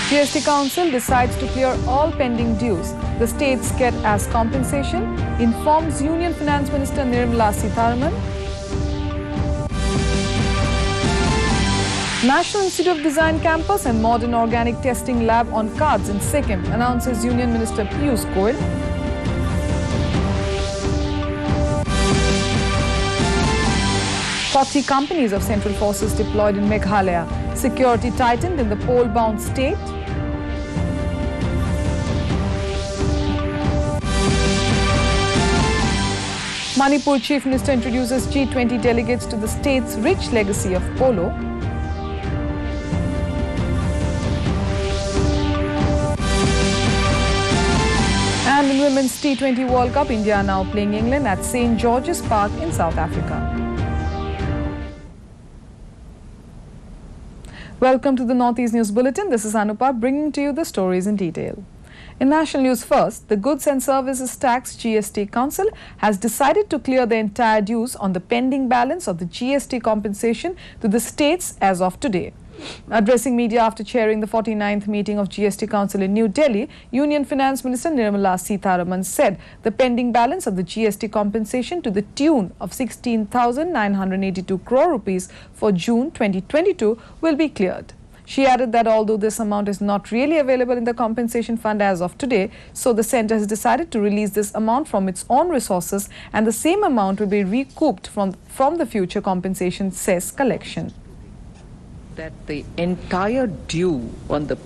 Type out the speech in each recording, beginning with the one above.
GST Council decides to clear all pending dues the states get as compensation, informs Union Finance Minister Nirmala Sitharaman. National Institute of Design Campus and Modern Organic Testing Lab on cards in Sikkim, announces Union Minister Piyush Goyal. Forty companies of Central Forces deployed in Meghalaya. Security tightened in the pole-bound state. Manipur Chief Minister introduces G20 delegates to the state's rich legacy of polo. And in Women's T20 World Cup, India are now playing England at St. George's Park in South Africa. Welcome to the Northeast News Bulletin. This is Anupa bringing to you the stories in detail. In national news first, the Goods and Services Tax GST Council has decided to clear the entire dues on the pending balance of the GST compensation to the states as of today. Addressing media after chairing the 49th meeting of GST Council in New Delhi, Union Finance Minister Nirmala Sitharaman said the pending balance of the GST compensation to the tune of 16,982 crore rupees for June 2022 will be cleared. She added that although this amount is not really available in the compensation fund as of today, so the centre has decided to release this amount from its own resources and the same amount will be recouped from the future compensation cess collection. That the entire due on the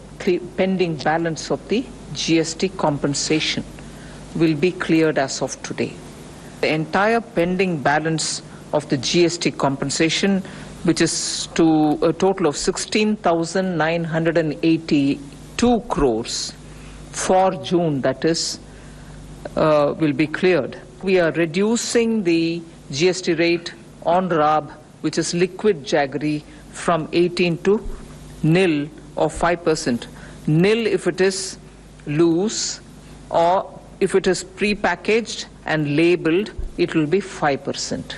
pending balance of the GST compensation will be cleared as of today. The entire pending balance of the GST compensation, which is to a total of 16,982 crores for June, that is, will be cleared. We are reducing the GST rate on RAB, which is liquid jaggery, from 18 to nil or 5%. Nil if it is loose, or if it is pre-packaged and labelled, it will be 5%.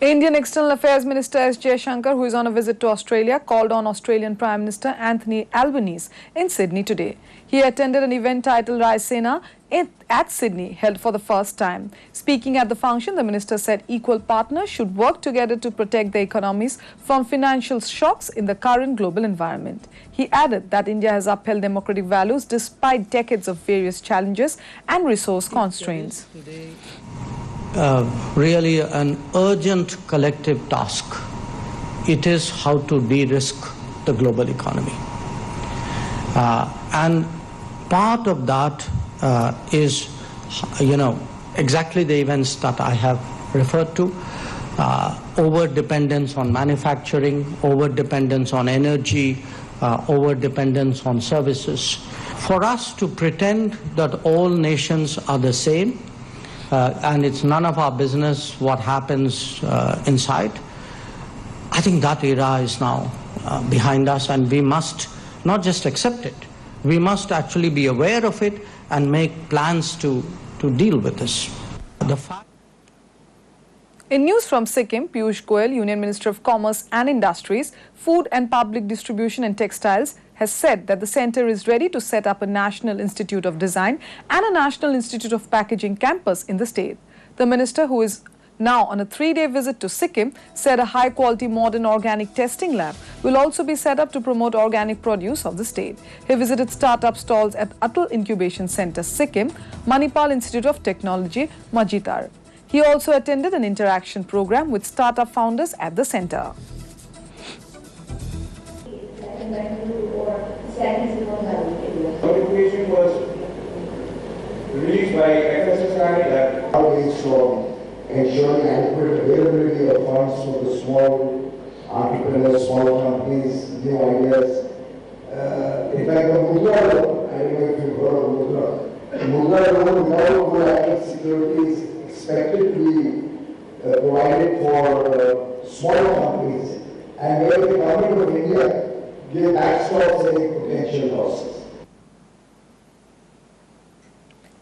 Indian External Affairs Minister S. Jaishankar, who is on a visit to Australia, called on Australian Prime Minister Anthony Albanese in Sydney today. He attended an event titled Raisena at Sydney, held for the first time. Speaking at the function, the minister said equal partners should work together to protect their economies from financial shocks in the current global environment. He added that India has upheld democratic values despite decades of various challenges and resource constraints. Really an urgent collective task. It is how to de-risk the global economy. And part of that is, exactly the events that I have referred to. Over-dependence on manufacturing, over-dependence on energy, over-dependence on services. For us to pretend that all nations are the same, and it's none of our business what happens inside, I think that era is now behind us, and we must not just accept it, we must actually be aware of it and make plans to deal with this. In news from Sikkim, Piyush Goyal, Union Minister of Commerce and Industries, Food and Public Distribution and Textiles, has said that the centre is ready to set up a National Institute of Design and a National Institute of Packaging campus in the state. The minister, who is now on a 3-day visit to Sikkim, said a high-quality modern organic testing lab will also be set up to promote organic produce of the state. He visited startup stalls at Atal Incubation Centre, Sikkim, Manipal Institute of Technology, Majitar. He also attended an interaction program with startup founders at the centre. Notification was released by FSSAI that always from ensuring adequate availability of funds for the small entrepreneurs, small companies, new ideas. In fact, the Mudra loan, I don't know if you've heard of Mudra. Mudra loan without collateral security is expected to be provided for small companies, and where the government of India give backstops any potential losses.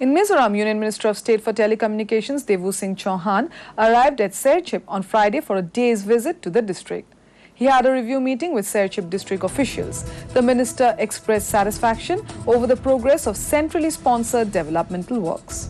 In Mizoram, Union Minister of State for Telecommunications Devu Singh Chauhan arrived at Serchhip on Friday for a day's visit to the district. He had a review meeting with Serchhip district officials. The minister expressed satisfaction over the progress of centrally sponsored developmental works.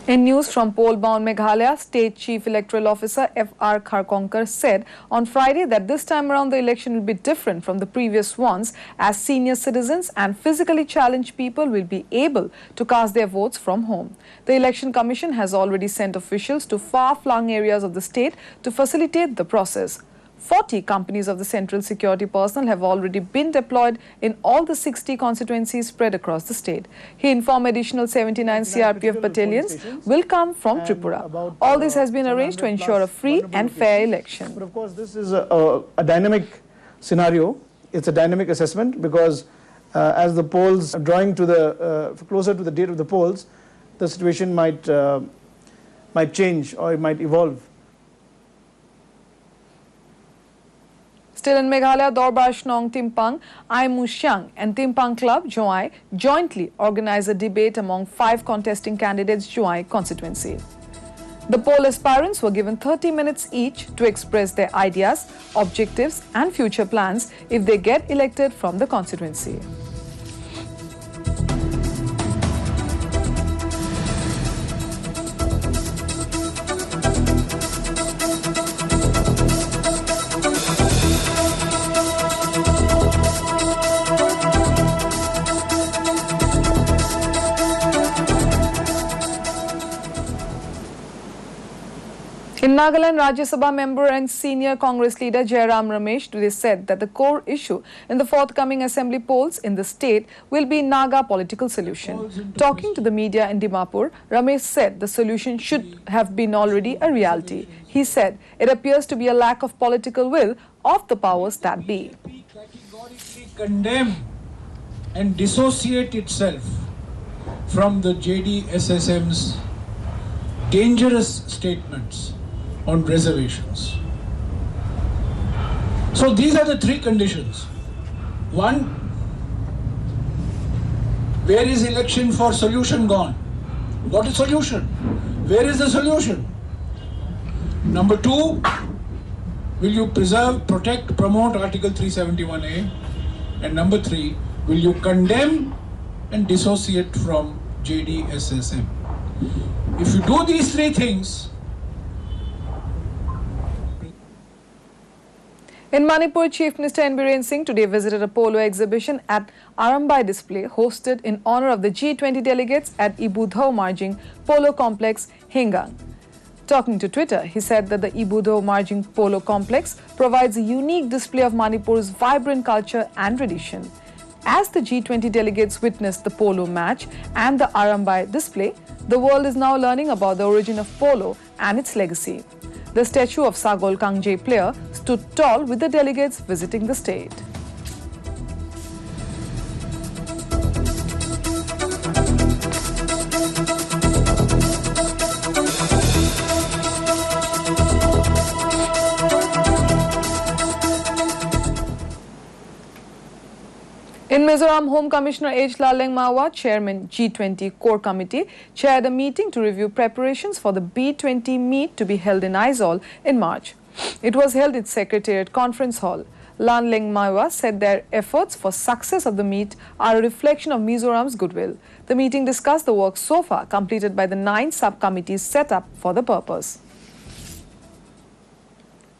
In news from poll-bound Meghalaya, State Chief Electoral Officer F.R. Kharkonkar said on Friday that this time around the election will be different from the previous ones, as senior citizens and physically challenged people will be able to cast their votes from home. The Election Commission has already sent officials to far-flung areas of the state to facilitate the process. 40 companies of the Central Security personnel have already been deployed in all the 60 constituencies spread across the state. He informed additional 79 CRPF battalions will come from Tripura. All this has been arranged to ensure a free and fair election. But of course, this is a dynamic scenario. It's a dynamic assessment because as the polls are drawing to the closer to the date of the polls, the situation might change or it might evolve. Still in Meghalaya, Dorbar Shnong Timpang, Aimu Xiang and Timpang Club, Joai, jointly organized a debate among 5 contesting candidates Joai constituency. The poll aspirants were given 30 minutes each to express their ideas, objectives and future plans if they get elected from the constituency. In Nagaland, Rajya Sabha member and senior Congress leader Jairam Ramesh today said that the core issue in the forthcoming assembly polls in the state will be Naga political solution. Talking to the media in Dimapur, Ramesh said the solution should have been already a reality. He said it appears to be a lack of political will of the powers that be. Categorically condemn and dissociate itself from the JD-SSM's dangerous statements on reservations. So these are the 3 conditions. 1, where is election for solution gone? What is solution? Where is the solution? Number 2, will you preserve, protect, promote Article 371A? And number 3, will you condemn and dissociate from JD-SSM? If you do these 3 things. In Manipur, Chief Minister N. Biren Singh today visited a polo exhibition at Arambai display hosted in honor of the G20 delegates at Ibudho Marjing Polo Complex, Hingang. Talking to Twitter, he said that the Ibudho Marjing Polo Complex provides a unique display of Manipur's vibrant culture and tradition. As the G20 delegates witnessed the polo match and the Arambai display, the world is now learning about the origin of polo and its legacy. The statue of Sagol Kangje player stood tall with the delegates visiting the state. In Mizoram, Home Commissioner H. Laleng Mawa, Chairman G20 Core Committee, chaired a meeting to review preparations for the B20 meet to be held in Aizawl in March. It was held at Secretariat Conference Hall. Laleng Mawa said their efforts for success of the meet are a reflection of Mizoram's goodwill. The meeting discussed the work so far completed by the 9 subcommittees set up for the purpose.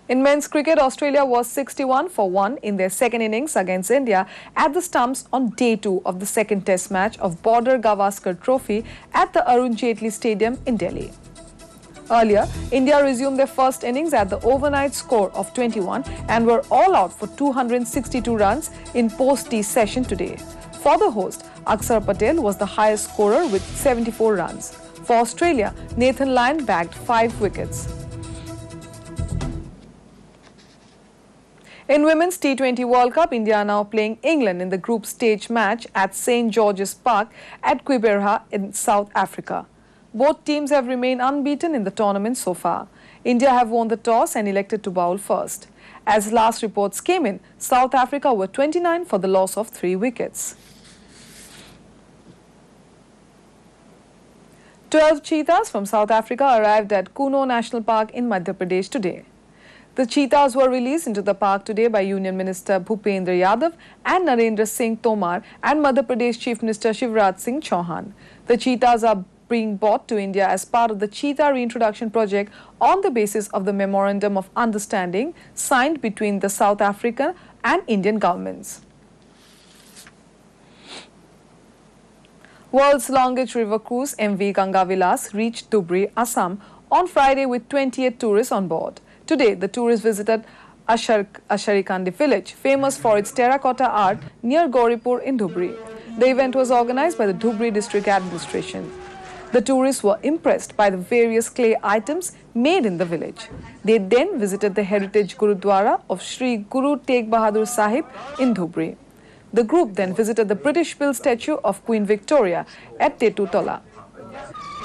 In men's cricket, Australia was 61 for 1 in their second innings against India at the stumps on day 2 of the second test match of Border Gavaskar Trophy at the Arun Jaitley Stadium in Delhi. Earlier, India resumed their first innings at the overnight score of 21 and were all out for 262 runs in post-tea session today. For the host, Akshar Patel was the highest scorer with 74 runs. For Australia, Nathan Lyon bagged 5 wickets. In Women's T20 World Cup, India are now playing England in the group stage match at St. George's Park at Quiberia in South Africa. Both teams have remained unbeaten in the tournament so far. India have won the toss and elected to bowl first. As last reports came in, South Africa were 29 for the loss of 3 wickets. 12 cheetahs from South Africa arrived at Kuno National Park in Madhya Pradesh today. The cheetahs were released into the park today by Union Minister Bhupendra Yadav and Narendra Singh Tomar and Madhya Pradesh Chief Minister Shivraj Singh Chauhan. The cheetahs are being brought to India as part of the Cheetah Reintroduction Project on the basis of the Memorandum of Understanding signed between the South African and Indian governments. World's longest river cruise MV Ganga Vilas reached Dhubri, Assam on Friday with 28 tourists on board. Today, the tourists visited Asharikandi village, famous for its terracotta art near Gauripur in Dhubri. The event was organized by the Dhubri District Administration. The tourists were impressed by the various clay items made in the village. They then visited the heritage Gurudwara of Sri Guru Tegh Bahadur Sahib in Dhubri. The group then visited the British-built statue of Queen Victoria at Tetutola.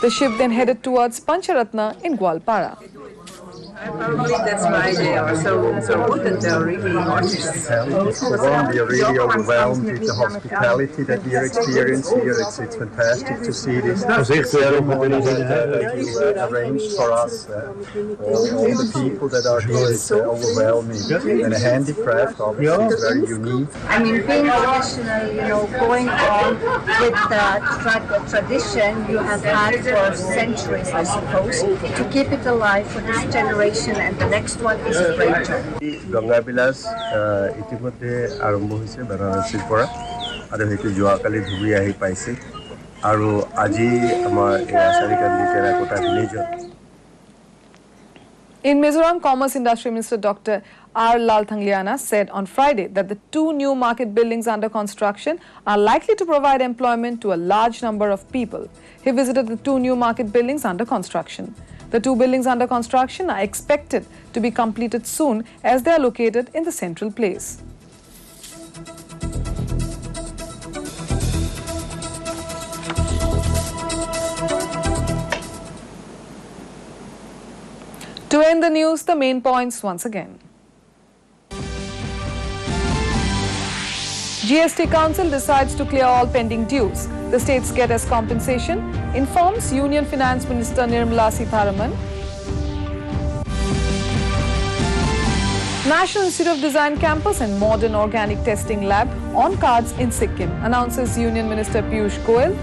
The ship then headed towards Pancharatna in Gwalpara. Probably that's why they are so good and they're really artists. We are really overwhelmed with the hospitality that we are experiencing here. It's fantastic to see this ceremony that you arranged for us. All the people that are here is overwhelming. And a handicraft obviously is very unique. I mean, being traditional, going on with the tradition you have had for centuries, I suppose, to keep it alive for this generation. And the next one is a great job. Ganga Vilas ইতিমধ্যে আৰম্ভ হৈছে বাৰাণসীৰ পৰা আৰু সেইটো যোৱাকালি ধুবুৰী আহি পাইছে আৰু আজি আমাৰ আশাৰিকান্দি terracotta ভিলেজত In Mizoram, Commerce Industry Minister Dr. R. Lalthangliana said on Friday that the 2 new market buildings under construction are likely to provide employment to a large number of people. He visited the 2 new market buildings under construction. The 2 buildings under construction are expected to be completed soon as they are located in the central place. To end the news, the main points once again. GST Council decides to clear all pending dues. The states get as compensation, informs Union Finance Minister Nirmala Sitharaman. National Institute of Design campus and modern organic testing lab on cards in Sikkim, announces Union Minister Piyush Goyal.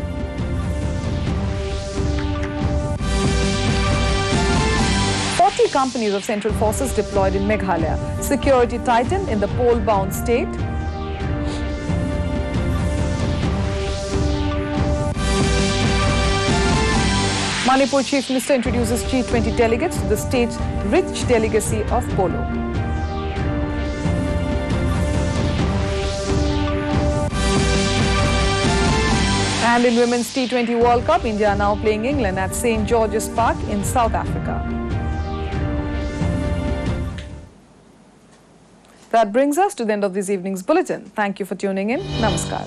Companies of Central Forces deployed in Meghalaya. Security tightened in the pole-bound state. Manipur Chief Minister introduces G20 delegates to the state's rich delicacy of polo. And in Women's T20 World Cup, India now playing England at St. George's Park in South Africa. That brings us to the end of this evening's bulletin. Thank you for tuning in. Namaskar.